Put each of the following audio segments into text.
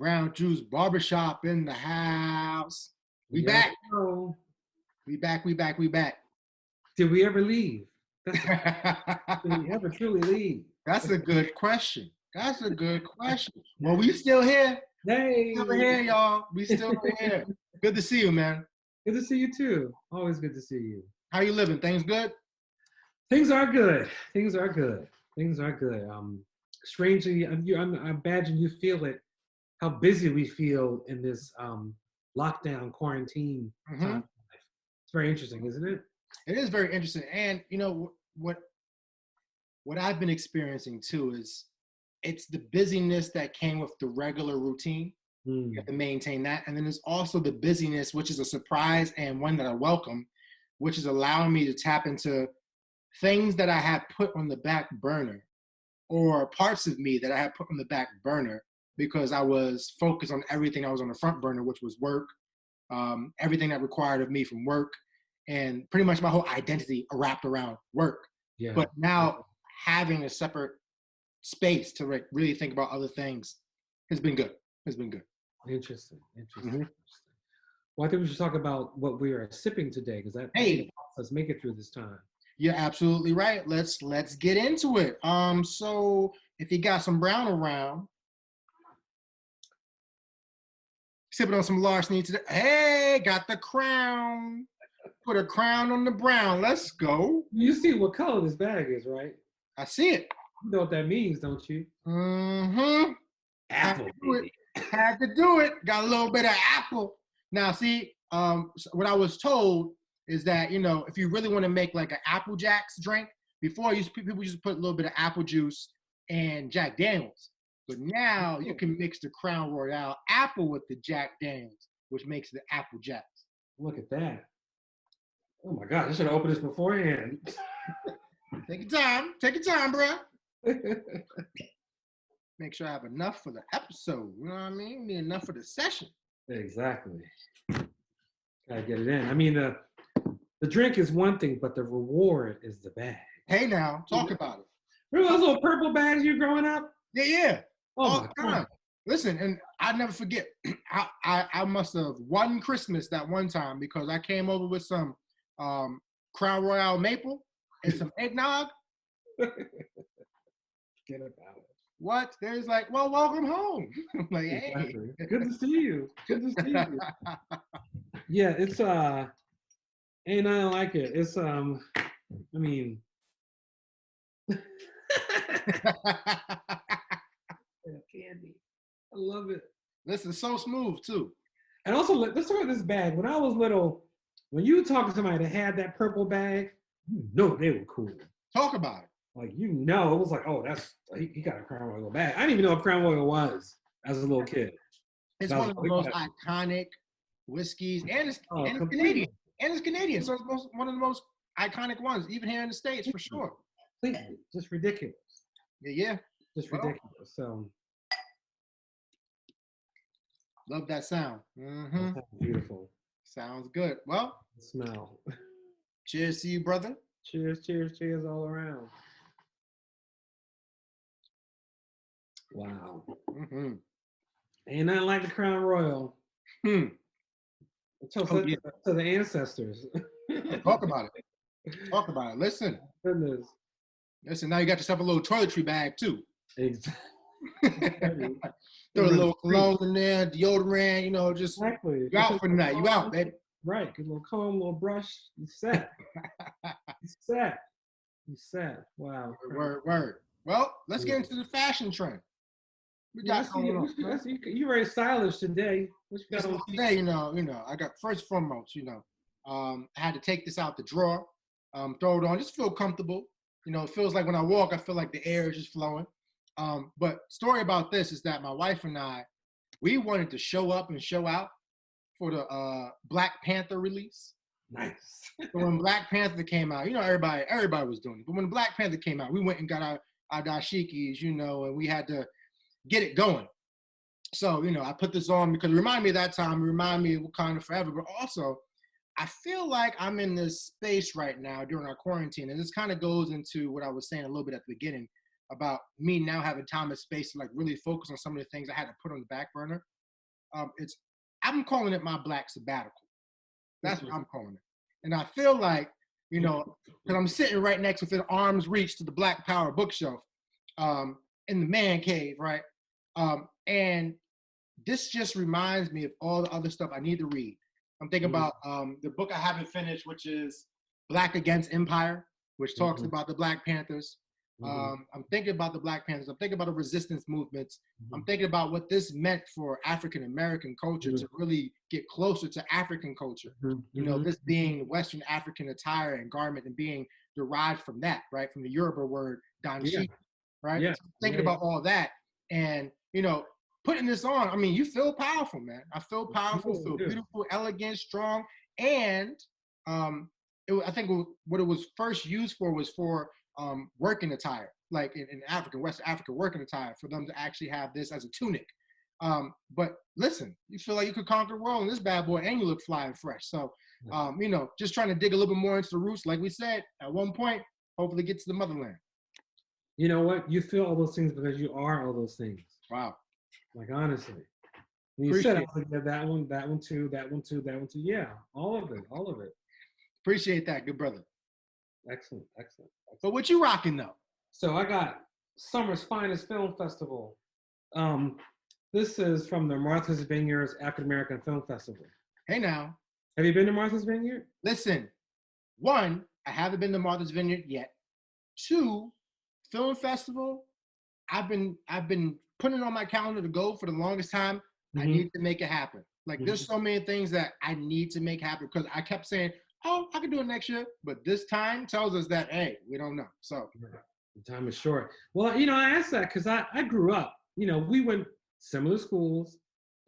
Brown Juice Barbershop in the house. We Yes, back. no. We back. We back. We back. Did we ever leave? Did we ever truly leave? That's a good question. That's a good question. Well, we still here. Hey. Still here, y'all. We still here. Good to see you, man. Good to see you too. Always good to see you. How you living? Things good? Things are good. Things are good. Things are good. Strangely, I imagine you feel it. How busy we feel in this lockdown quarantine time. It's very interesting, isn't it? It is very interesting, and you know what I've been experiencing too is it's the busyness that came with the regular routine. You have to maintain that, and then there's also the busyness, which is a surprise and one that I welcome, which is allowing me to tap into things that I had put on the back burner, or parts of me that I had put on the back burner because I was focused on everything that was on the front burner, which was work, everything that required of me from work, and pretty much my whole identity wrapped around work. Yeah. But now having a separate space to really think about other things has been good. It's been good. Interesting. Well, I think we should talk about what we are sipping today, because that helps us make it through this time. You're absolutely right. Let's get into it. So if you got some brown around, sipping on some larceny today. Hey, got the crown. Put a crown on the brown. Let's go. You see what color this bag is, right? I see it. You know what that means, don't you? Mm-hmm. Apple. Had to do it. Got a little bit of apple. Now, see, what I was told is that, you know, if you really want to make like an Apple Jacks drink, before people used to put a little bit of apple juice and Jack Daniels. But now you can mix the Crown Royale apple with the Jack Daniels, which makes the Apple Jacks. Look at that. Oh my God, I should have opened this beforehand. Take your time. Take your time, bro. Make sure I have enough for the episode. You know what I mean? Need enough for the session. Exactly. Gotta get it in. I mean, the drink is one thing, but the reward is the bag. Hey now, talk about it. Remember those little purple bags you growing up? Yeah. Oh all my the time. God. Listen, and I never forget. I must have won Christmas that one time because I came over with some Crown Royale maple and some eggnog. Get about it. What? There's like, well, welcome home. I'm like, hey. Exactly. Good to see you. Good to see you. Yeah, it's ain't nothing like it. It's I mean candy. I love it. This is so smooth too. And also, let's talk about this bag. When I was little, when you talk to somebody that had that purple bag, you know they were cool. Talk about it. Like, you know, it was like, oh, that's he got a Crown Royal bag. I didn't even know what Crown Royal was as a little kid. It's one of the most iconic whiskeys, and it's Canadian. And it's Canadian, so it's one of the most iconic ones, even here in the States, for sure. Completely. Just ridiculous. Yeah. Just ridiculous. So love that sound. Mm-hmm. Beautiful. Sounds good. Well, smell. Cheers to you, brother. Cheers, cheers, cheers all around. Wow. Mm-hmm. Ain't nothing like the Crown Royal. To the ancestors. Talk about it. Talk about it. Listen. Goodness. Listen, now you got yourself a little toiletry bag too. Exactly. Throw a little cologne in there, deodorant, you know, just exactly. You out for the night. You out, baby. Right. Get a little comb, a little brush. You set. You set. You set. Wow. Word. Well, let's get into the fashion trend. We got going on. You very stylish today. What you got on today? You know, I got first and foremost, I had to take this out the drawer, throw it on, just feel comfortable. You know, it feels like when I walk, I feel like the air is just flowing. But story about this is that my wife and I, we wanted to show up and show out for the Black Panther release. Nice. So when Black Panther came out, you know, everybody was doing it. But when Black Panther came out, we went and got our dashikis, you know, and we had to get it going. So, you know, I put this on because it reminded me of that time, it reminded me of Wakanda Forever, but also I feel like I'm in this space right now during our quarantine, and this kind of goes into what I was saying a little bit at the beginning about me now having time and space to like really focus on some of the things I had to put on the back burner. I'm calling it my Black Sabbatical. That's what I'm calling it. And I feel like, you know, because I'm sitting right next within arm's reach to the Black Power bookshelf in the man cave, right? And this just reminds me of all the other stuff I need to read. I'm thinking about the book I haven't finished, which is Black Against Empire, which talks about the Black Panthers. I'm thinking about the Black Panthers. I'm thinking about the resistance movements. I'm thinking about what this meant for African American culture to really get closer to African culture. You know, this being Western African attire and garment and being derived from that, right? From the Yoruba word danshi, right? So thinking about all that and, you know, putting this on, I mean, you feel powerful, man. I feel powerful, feel beautiful, elegant, strong, and I think what it was first used for was for working attire, like in West Africa working attire, for them to actually have this as a tunic. But listen, you feel like you could conquer the world in this bad boy, and you look fly and fresh. So, you know, just trying to dig a little bit more into the roots, like we said, at one point, hopefully get to the motherland. You know what? You feel all those things because you are all those things. Wow. Like, honestly. When you said, I was like, yeah, that one too, that one too, that one too. Yeah, all of it. Appreciate that, good brother. Excellent. But what you rocking though? So I got Summer's Finest Film Festival. This is from the Martha's Vineyard's African American Film Festival. Hey now. Have you been to Martha's Vineyard? Listen, one, I haven't been to Martha's Vineyard yet. Two, film festival, I've been putting it on my calendar to go for the longest time. I need to make it happen. Like there's so many things that I need to make happen because I kept saying, oh, I can do it next year. But this time tells us that, hey, we don't know. So the time is short. Well, you know, I asked that because I grew up, you know, we went similar schools,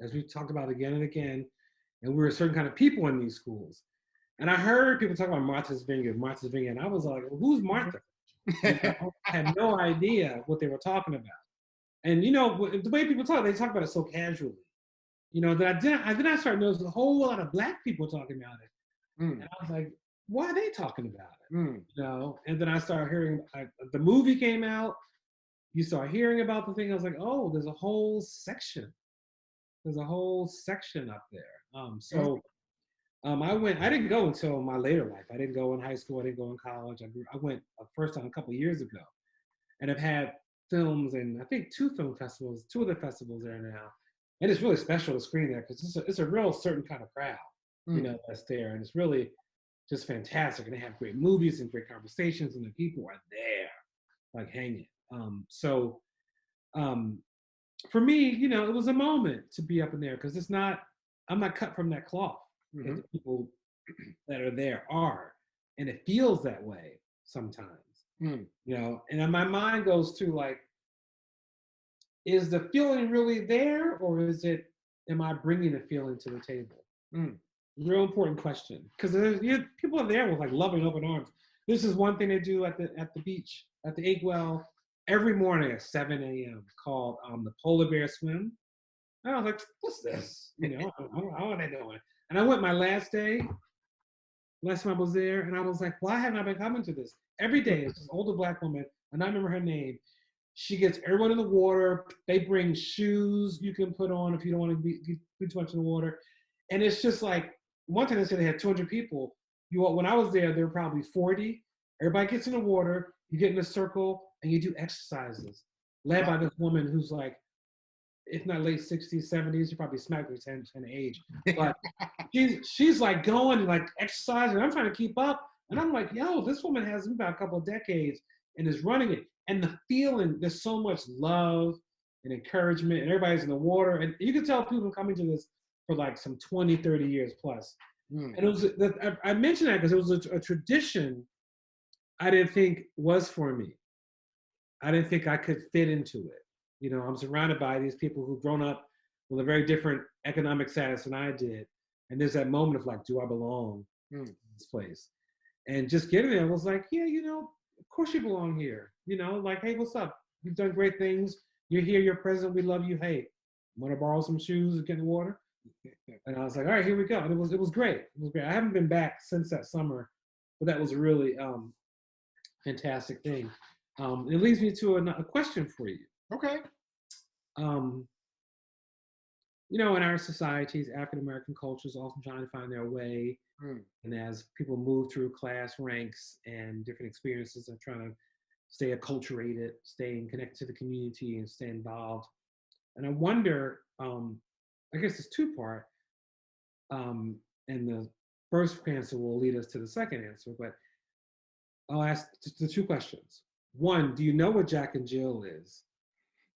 as we talked about again and again, and we were a certain kind of people in these schools. And I heard people talk about Martha's Vineyard, and I was like, well, who's Martha? You know, I had no idea what they were talking about. And, you know, the way people talk, they talk about it so casually. You know, that I started noticing a whole lot of Black people talking about it. And I was like, why are they talking about it? You know, and then I started hearing, the movie came out, you start hearing about the thing, I was like, oh, there's a whole section. There's a whole section up there. I didn't go until my later life. I didn't go in high school, I didn't go in college. I went first time a couple of years ago. And I've had films and I think two of the festivals there now. And it's really special to screen there because it's a real certain kind of crowd, you know, that's there. And it's really just fantastic. And they have great movies and great conversations and the people are there, like hanging. For me, you know, it was a moment to be up in there because I'm not cut from that cloth. The people that are there are. And it feels that way sometimes. You know, and my mind goes to like, is the feeling really there or am I bringing the feeling to the table? Real important question. Because people are there with like loving open arms. This is one thing they do at the beach, at the Inkwell, every morning at 7 a.m. called the Polar Bear Swim. And I was like, what's this? You know, how are they doing? And I went my last time I was there, and I was like, why haven't I been coming to this? Every day, it's this older Black woman, and I remember her name. She gets everyone in the water. They bring shoes you can put on if you don't want to be too much in the water. And it's just like, one time they said they had 200 people. When I was there were probably 40. Everybody gets in the water, you get in a circle, and you do exercises, led by this woman who's like, if not late 60s, 70s, she probably smacked her 10 age. But she's like going and like exercising. I'm trying to keep up. And I'm like, yo, this woman has about a couple of decades and is running it. And the feeling, there's so much love and encouragement, and everybody's in the water. And you can tell people coming to this for like some 20, 30 years plus. And it was, I mentioned that because it was a tradition I didn't think was for me. I didn't think I could fit into it. You know, I'm surrounded by these people who've grown up with a very different economic status than I did. And there's that moment of like, do I belong in this place? And just getting there was like, yeah, you know, of course you belong here. You know, like, hey, what's up? You've done great things. You're here, you're present, we love you. Hey, want to borrow some shoes and get in the water? And I was like, all right, here we go. And it was great. It was great. I haven't been back since that summer, but that was a really fantastic thing. It leads me to a question for you. Okay. Um, in our societies, African American cultures often trying to find their way. And as people move through class ranks and different experiences, they're trying to stay acculturated, staying connected to the community, and stay involved. And I wonder, I guess it's two-part, and the first answer will lead us to the second answer, but I'll ask the two questions. One, do you know what Jack and Jill is?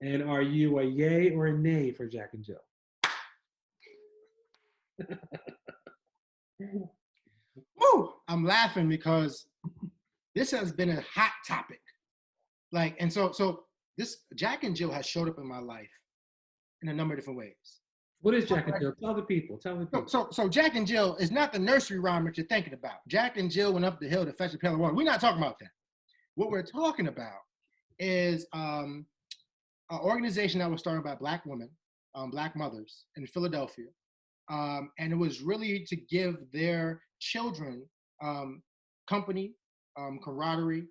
And are you a yay or a nay for Jack and Jill? Woo! I'm laughing because this has been a hot topic. And so this Jack and Jill has showed up in my life in a number of different ways. What is Jack and Jill? Tell the people. So Jack and Jill is not the nursery rhyme that you're thinking about. Jack and Jill went up the hill to fetch a pail of water. We're not talking about that. What we're talking about is an organization that was started by Black women, Black mothers in Philadelphia. And it was really to give their children company, camaraderie,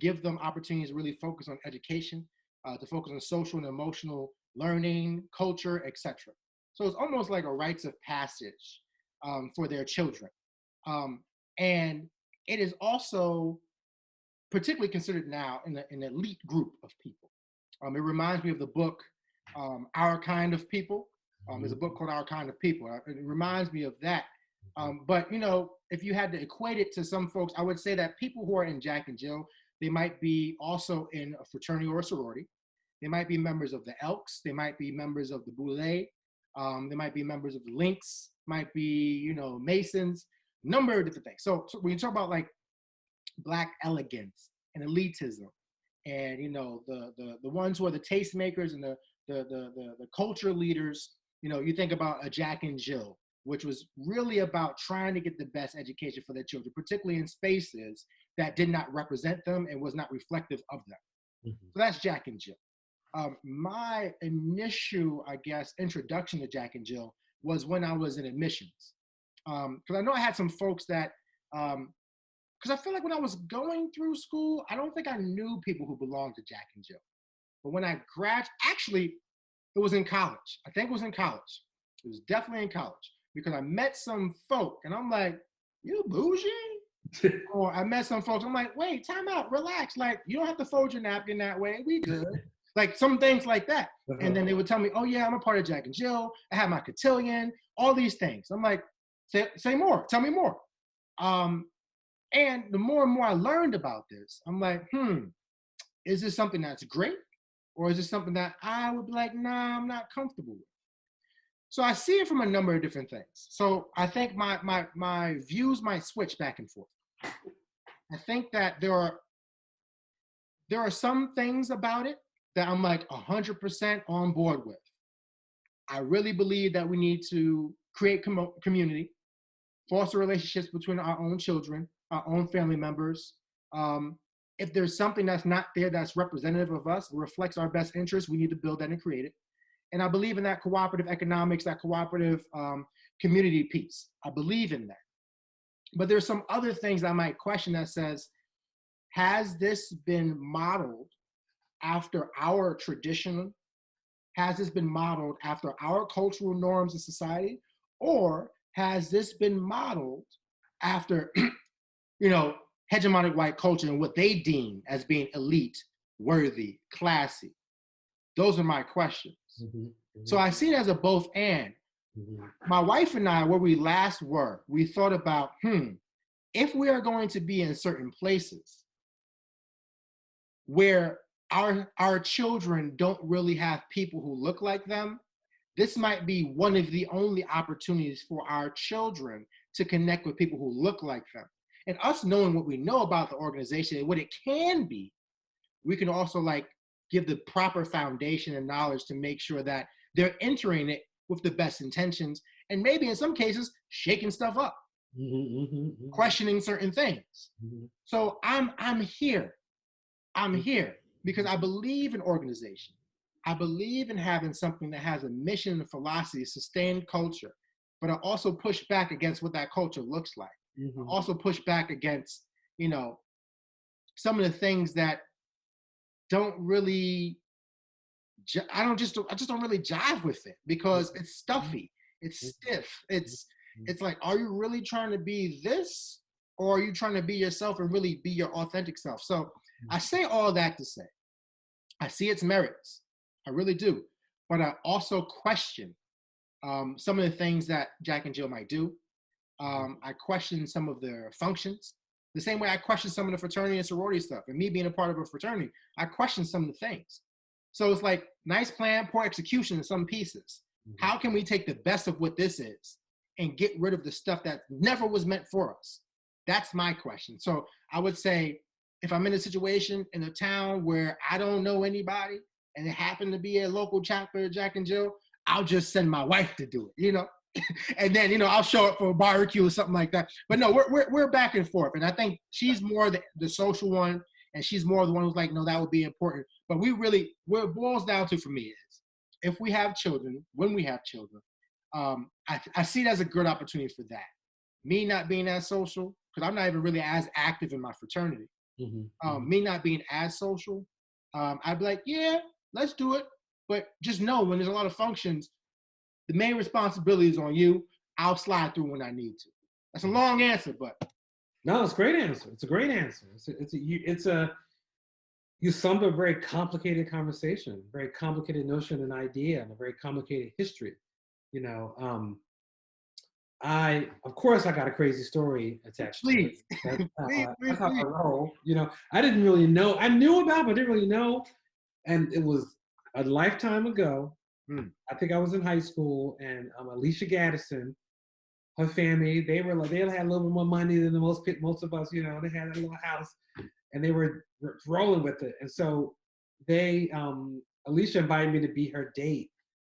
give them opportunities to really focus on education, to focus on social and emotional learning, culture, etc. So it's almost like a rites of passage for their children. And it is also particularly considered now in an elite group of people. It reminds me of the book, Our Kind of People. There's a book called Our Kind of People. It reminds me of that. But, if you had to equate it to some folks, I would say that people who are in Jack and Jill, they might be also in a fraternity or a sorority. They might be members of the Elks. They might be members of the Boule. They might be members of the Lynx, might be, Masons, number of different things. So when you talk about like Black elegance and elitism and, the ones who are the tastemakers and the culture leaders, you think about a Jack and Jill, which was really about trying to get the best education for their children, particularly in spaces that did not represent them and was not reflective of them. Mm-hmm. So that's Jack and Jill. My initial, introduction to Jack and Jill was when I was in admissions. Because I know I had some folks that, because I feel like when I was going through school, I don't think I knew people who belonged to Jack and Jill. But when I graduated, actually, it was in college. I think it was in college. It was definitely in college because I met some folk and I'm like, you bougie? Or I met some folks, I'm like, wait, time out, relax. Like, you don't have to fold your napkin that way. We good. Like some things like that. Uh-huh. And then they would tell me, oh yeah, I'm a part of Jack and Jill. I have my cotillion, all these things. I'm like, say more, tell me more. And the more and more I learned about this, I'm like, is this something that's great? Or is it something that I would be like, nah, I'm not comfortable with? So I see it from a number of different things. So I think my views might switch back and forth. I think that there are some things about it that I'm like 100% on board with. I really believe that we need to create community, foster relationships between our own children, our own family members. If there's something that's not there that's representative of us, reflects our best interests, we need to build that and create it. And I believe in that cooperative economics, that cooperative community piece. I believe in that. But there's some other things I might question that says, has this been modeled after our tradition? Has this been modeled after our cultural norms in society? Or has this been modeled after, hegemonic white culture and what they deem as being elite, worthy, classy? Those are my questions. Mm-hmm, mm-hmm. So I see it as a both and. Mm-hmm. My wife and I, where we last were, we thought about, if we are going to be in certain places where our children don't really have people who look like them, this might be one of the only opportunities for our children to connect with people who look like them. And us knowing what we know about the organization and what it can be, we can also give the proper foundation and knowledge to make sure that they're entering it with the best intentions and maybe in some cases shaking stuff up, questioning certain things. Mm-hmm. So I'm here. I'm here because I believe in organization. I believe in having something that has a mission and philosophy, sustained culture, but I also push back against what that culture looks like. Mm-hmm. I also push back against, some of the things that don't really, I just don't really jive with it because it's stuffy, it's stiff, it's like, are you really trying to be this, or are you trying to be yourself and really be your authentic self? So I say all that to say, I see its merits, I really do, but I also question some of the things that Jack and Jill might do. I question some of their functions, the same way I question some of the fraternity and sorority stuff. And me being a part of a fraternity, I question some of the things. So it's like, nice plan, poor execution in some pieces. How can we take the best of what this is and get rid of the stuff that never was meant for us? That's my question. So I would say, if I'm in a situation in a town where I don't know anybody and it happened to be a local chapter of Jack and Jill, I'll just send my wife to do it, and then, I'll show up for a barbecue or something like that. But no, we're back and forth. And I think she's more the social one, and she's more the one who's like, no, that would be important. But what it boils down to for me is, if we have children, when we have children, I see it as a good opportunity for that. Me not being as social, because I'm not even really as active in my fraternity. Me not being as social, I'd be like, yeah, let's do it. But just know, when there's a lot of functions, the main responsibility is on you. I'll slide through when I need to. That's a long answer, but no, it's a great answer. It's a great answer. You summed up a very complicated conversation, very complicated notion and idea, and a very complicated history. Of course, I got a crazy story attached to it. That's how I roll. I didn't really know. I knew about, but didn't really know. And it was a lifetime ago. I think I was in high school, and Alicia Gaddison, her family, they had a little bit more money than most of us. They had a little house, and they were rolling with it. And so Alicia invited me to be her date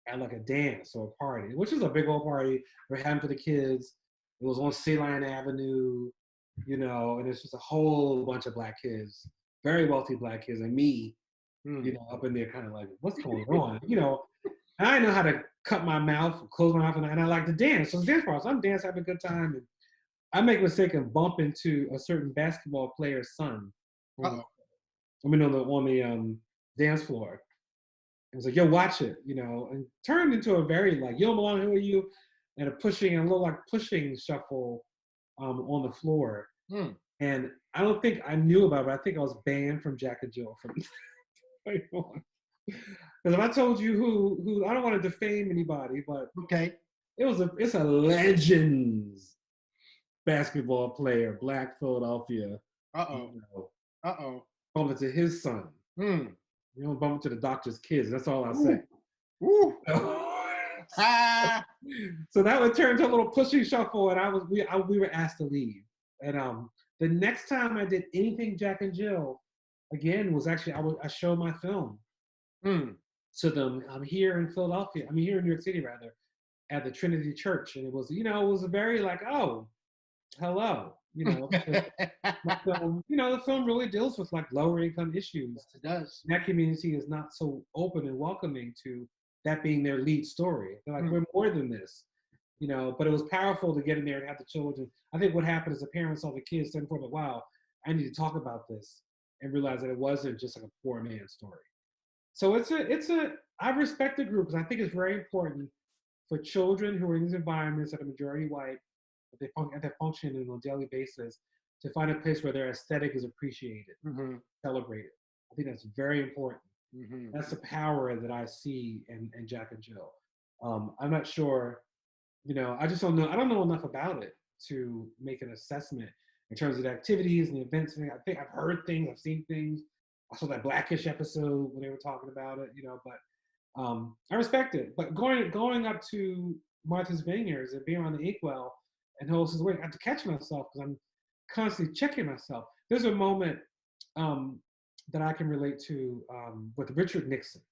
at like a dance or a party, which is a big old party we're having for the kids. It was on Sea Lion Avenue, and it's just a whole bunch of black kids, very wealthy black kids, and me, up in there kind of like, what's going on? I know how to cut my mouth, close my mouth, and I like to dance. So it's dance party. So I'm dancing, having a good time, and I make a mistake and bump into a certain basketball player's son. On the dance floor. It was like, yo, watch it, and turned into a very like, yo, Milan, who are you? And a little like pushing shuffle on the floor. And I don't think I knew about it, but I think I was banned from Jack and Jill from because if I told you who, I don't want to defame anybody, but okay, it's a Legends basketball player, Black Philadelphia. Bump into his son. You don't bump into the doctor's kids. That's all I'll say. So that would turn to a little pushing shuffle, and we were asked to leave. And the next time I did anything Jack and Jill, again, was actually I showed my film to them. I'm here in Philadelphia. I'm here in New York City, rather, at the Trinity Church, and it was a very like, oh, hello. My film, the film really deals with like lower income issues. Yes, it does. That community is not so open and welcoming to that being their lead story. They're like, we're more than this, but it was powerful to get in there and have the children. I think what happened is the parents saw the kids standing for like, wow, I need to talk about this, and realize that it wasn't just like a poor man's story. So I respect the group, because I think it's very important for children who are in these environments that are majority white, they function on a daily basis, to find a place where their aesthetic is appreciated, celebrated. I think that's very important. That's the power that I see in Jack and Jill. I'm not sure, I just don't know. I don't know enough about it to make an assessment in terms of the activities and the events. I think I've heard things, I've seen things. I saw that Blackish episode when they were talking about it, but I respect it. But going up to Martha's Vineyards and being around the inkwell, and the host is waiting, I have to catch myself because I'm constantly checking myself. There's a moment that I can relate to with Richard Nixon.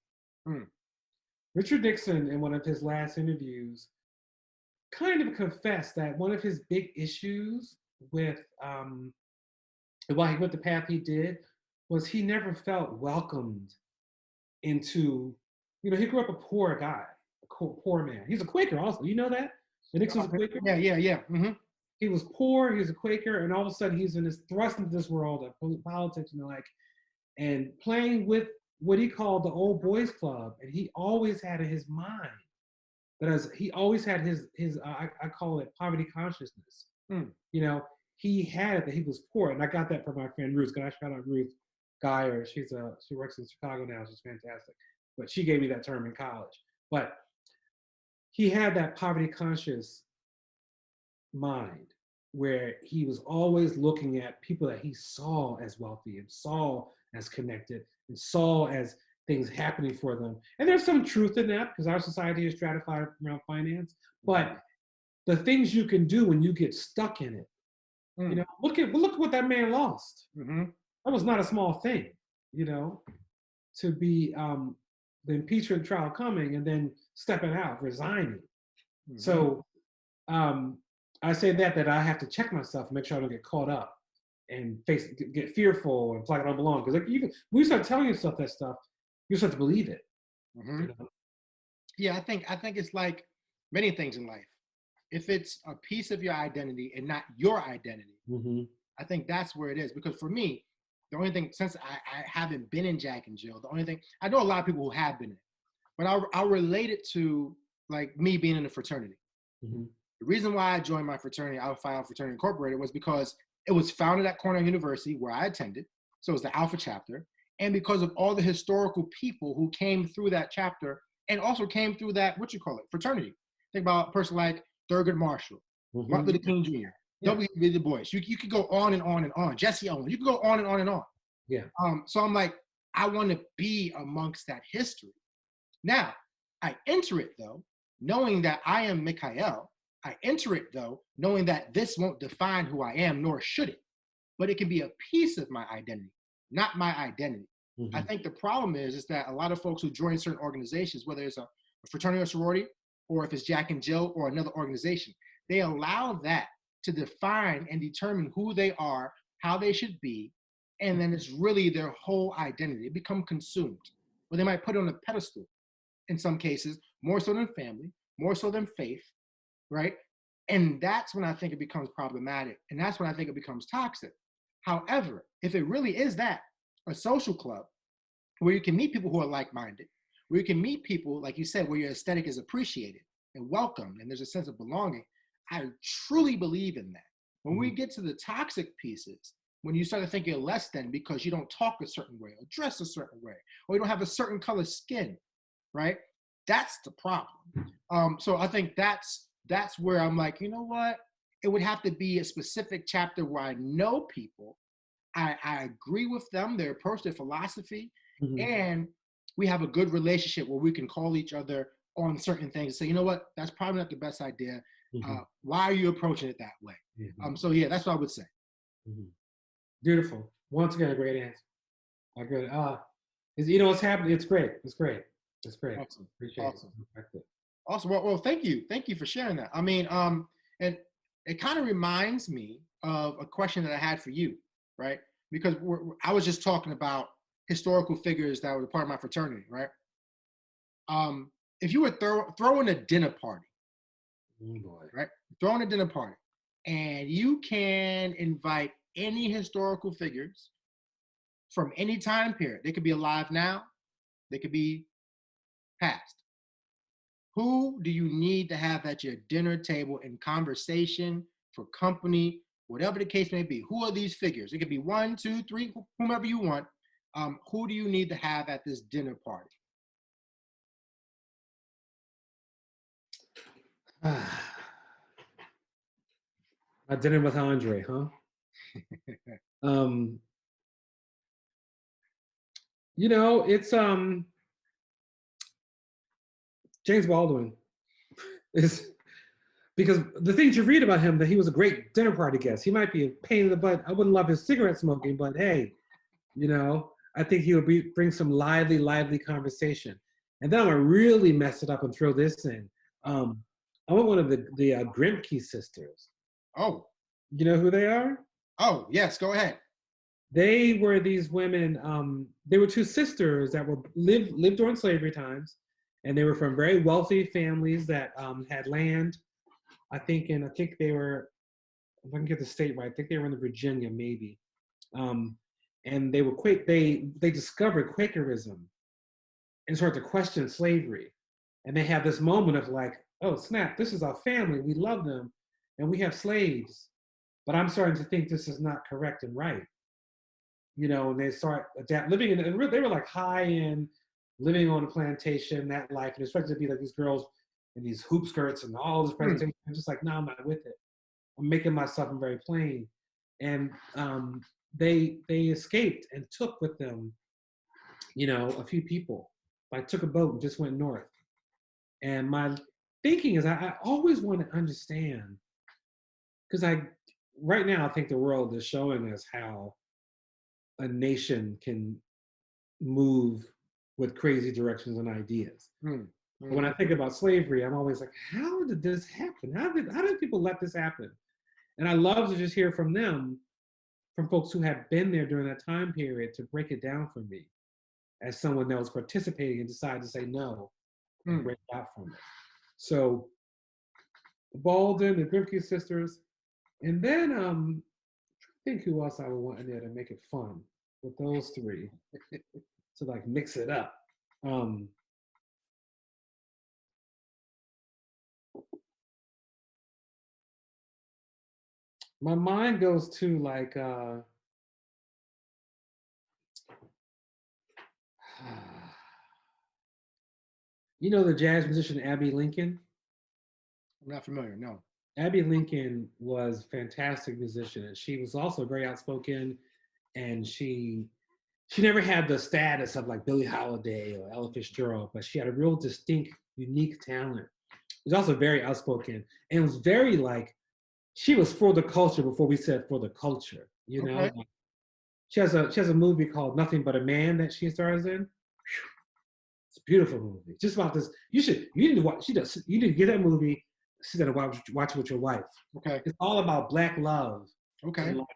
Richard Nixon, in one of his last interviews, kind of confessed that one of his big issues with why he went the path he did was he never felt welcomed into, he grew up a poor guy, a poor man. He's a Quaker also. You know that? Nixon's a Quaker? Yeah. He was poor, he was a Quaker, and all of a sudden he's thrust into this world of politics and and playing with what he called the old boys club. And he always had in his mind he always had his I call it poverty consciousness. You know, he had it that he was poor. And I got that from my friend Ruth. Can I shout out Ruth Geyer? She works in Chicago now. She's fantastic. But she gave me that term in college. But he had that poverty conscious mind where he was always looking at people that he saw as wealthy and saw as connected and saw as things happening for them. And there's some truth in that because our society is stratified around finance. But the things you can do when you get stuck in it, you know, look at what that man lost. That was not a small thing, you know, to be the impeachment trial coming and then stepping out, resigning. So I say that I have to check myself and make sure I don't get caught up and get fearful and feel like I don't belong. Because like when you start telling yourself that stuff, you start to believe it. You know? Yeah, I think it's like many things in life. If it's a piece of your identity and not your identity, I think that's where it is. Because for me, the only thing, since I haven't been in Jack and Jill, the only thing, I know a lot of people who have been in it, but I'll relate it to like me being in a fraternity. The reason why I joined my fraternity, Alpha Phi Alpha Fraternity Incorporated, was because it was founded at Cornell University where I attended. So it was the Alpha chapter. And because of all the historical people who came through that chapter and also came through that, fraternity. Think about a person like Thurgood Marshall, Martin Luther King Jr., W.E.B. Du Bois. You could go on and on and on. Jesse Owens. You could go on and on and on. Yeah. So I'm like, I want to be amongst that history. Now, I enter it though, knowing that I am Mikael. I enter it though, knowing that this won't define who I am, nor should it. But it can be a piece of my identity, not my identity. I think the problem is that a lot of folks who join certain organizations, whether it's a fraternity or sorority, or if it's Jack and Jill or another organization, they allow that to define and determine who they are, how they should be, and then it's really their whole identity. They become consumed. Or they might put it on a pedestal in some cases, more so than family, more so than faith, right? And that's when I think it becomes problematic. And that's when I think it becomes toxic. However, if it really is that, a social club where you can meet people who are like-minded, where you can meet people, like you said, where your aesthetic is appreciated and welcomed, and there's a sense of belonging, I truly believe in that. When we get to the toxic pieces, when you start to think you're less than because you don't talk a certain way or dress a certain way, or you don't have a certain color skin, right? That's the problem. So I think that's where I'm like, you know what? It would have to be a specific chapter where I know people, I agree with them, their approach, their philosophy, and we have a good relationship where we can call each other on certain things and say, you know what, that's probably not the best idea. Why are you approaching it that way? So yeah, that's what I would say. Beautiful. Once again, a great answer. Good. You know what's happening? It's great. It's great. It's great. Awesome. Appreciate it. Awesome. Well, thank you. Thank you for sharing that. I mean, and it kind of reminds me of a question that I had for you, right? Because I was just talking about historical figures that were part of my fraternity, right? If you were throwing a dinner party, right? Throwing a dinner party, and you can invite any historical figures from any time period. They could be alive now. They could be past. Who do you need to have at your dinner table in conversation, for company, whatever the case may be? Who are these figures? It could be 1, 2, 3, whomever you want. Who do you need to have at this dinner party? My dinner with André, huh? You know, it's James Baldwin is, because the things you read about him, that he was a great dinner party guest. He might be a pain in the butt. I wouldn't love his cigarette smoking, but hey, you know, I think he would bring some lively conversation. And then I'm gonna really mess it up and throw this in. I want one of the Grimke sisters. Oh. You know who they are? Oh, yes, go ahead. They were these women, they were two sisters that lived during slavery times, and they were from very wealthy families that had land. I think they were, if I can get the state right, I think they were in Virginia, maybe. and they were they discovered Quakerism and started to question slavery. And they had this moment of like, oh snap, this is our family, we love them, and we have slaves, but I'm starting to think this is not correct and right. And they start living in, and they were like high end, living on a plantation, that life, and expected to be like these girls in these hoop skirts and all this presentation. I'm just like, no, I'm not with it. I'm making myself very plain. And they escaped and took with them, a few people. Like took a boat and just went north. And my thinking is, I always want to understand, because right now I think the world is showing us how a nation can move with crazy directions and ideas. But when I think about slavery, I'm always like, how did this happen? How did people let this happen? And I love to just hear from them, from folks who have been there during that time period, to break it down for me as someone that was participating and decided to say no and break out from it. So Baldwin, the Grimke sisters, and then I think who else I would want in there to make it fun with those three to like mix it up. My mind goes to like the jazz musician Abby Lincoln? I'm not familiar, no. Abby Lincoln was a fantastic musician, and she was also very outspoken, and she never had the status of like Billie Holiday or Ella Fitzgerald, but she had a real distinct, unique talent. She was also very outspoken, and was very like, she was for the culture before we said for the culture, Okay. She has a movie called Nothing But a Man that she stars in. It's a beautiful movie. Just about this. You need to watch. You need to get that movie. Sit down and watch it with your wife. Okay. It's all about Black love. Okay. And like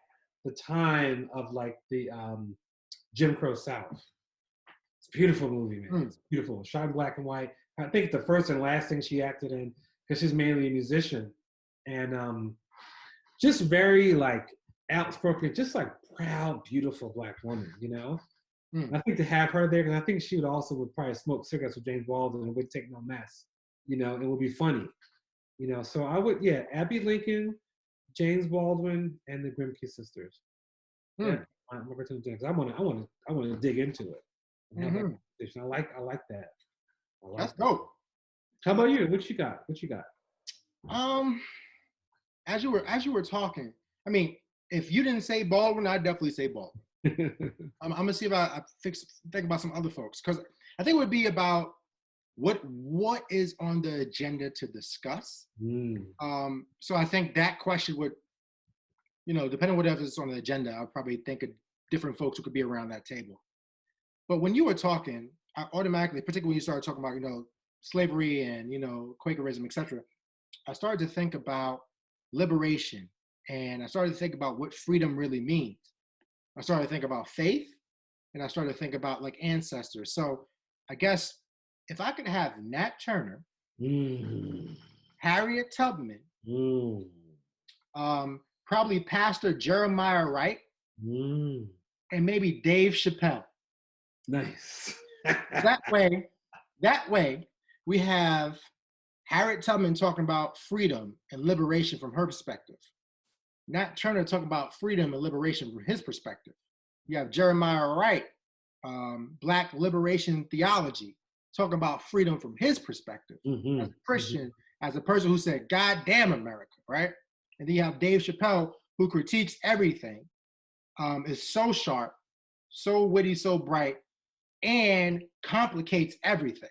the time of like the Jim Crow South. It's a beautiful movie, man. It's beautiful. Shot in black and white. I think the first and last thing she acted in, because she's mainly a musician, and just very like outspoken, just like proud, beautiful Black woman, I think to have her there, because I think she would probably smoke cigarettes with James Baldwin and would take no mess, it would be funny, So I would, Abby Lincoln, James Baldwin, and the Grimke sisters. Yeah, I want to dig into it. And have that conversation. I like that. That's dope. How about you? What you got? As you were talking, I mean, if you didn't say Baldwin, I'd definitely say Baldwin. I'm gonna see if I think about some other folks, because I think it would be about what is on the agenda to discuss. So I think that question would, depending on whatever's on the agenda, I'll probably think of different folks who could be around that table. But when you were talking, I automatically, particularly when you started talking about, slavery and, Quakerism, etc., I started to think about liberation, and I started to think about what freedom really means. I started to think about faith, and I started to think about like ancestors. So I guess if I could have Nat Turner, Harriet Tubman, probably Pastor Jeremiah Wright, and maybe Dave Chappelle. Nice. that way we have Harriet Tubman talking about freedom and liberation from her perspective. Nat Turner talking about freedom and liberation from his perspective. You have Jeremiah Wright, Black liberation theology, talking about freedom from his perspective as a Christian, as a person who said, God damn America, right? And then you have Dave Chappelle, who critiques everything, is so sharp, so witty, so bright, and complicates everything.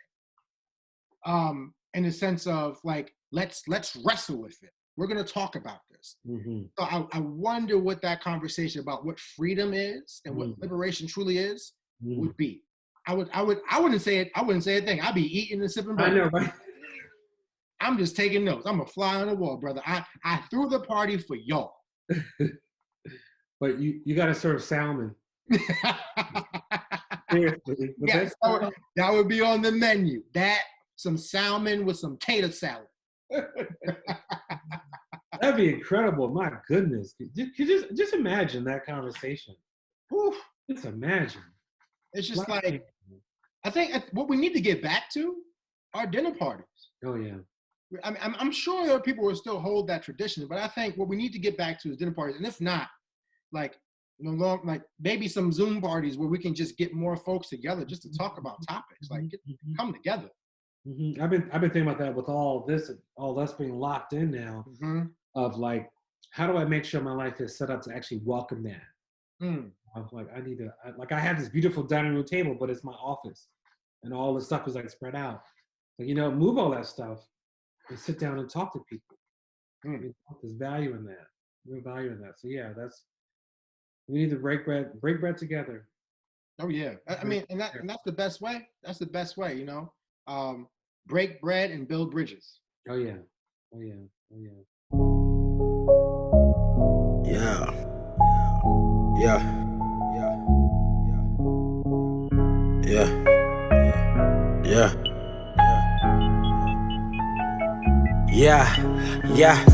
In the sense of like, let's wrestle with it. We're going to talk about this. So I wonder what that conversation about what freedom is and what liberation truly is would be. I wouldn't say it. I wouldn't say a thing. I'd be eating and sipping. I know, right? I'm just taking notes. I'm a fly on the wall, brother. I threw the party for y'all. But you got to serve salmon. Seriously. Yes, that would be on the menu. Some salmon with some tater salad. That'd be incredible. My goodness. Just imagine that conversation. Whew. Just imagine. It's just like, I think what we need to get back to are dinner parties. Oh yeah. I'm sure there are people who still hold that tradition, but I think what we need to get back to is dinner parties. And if not, like, like maybe some Zoom parties where we can just get more folks together just to talk about topics, like come together. Mm-hmm. I've been thinking about that with all us being locked in now, of like, how do I make sure my life is set up to actually welcome that? I was like, I have this beautiful dining room table, but it's my office, and all the stuff is like spread out. So, move all that stuff and sit down and talk to people. There's value in that. Real value in that. So yeah, we need to break bread together. Oh yeah, I mean, and that's the best way. That's the best way, break bread and build bridges. Oh yeah, oh yeah, oh yeah. Yeah, yeah, yeah, yeah, yeah, yeah, yeah.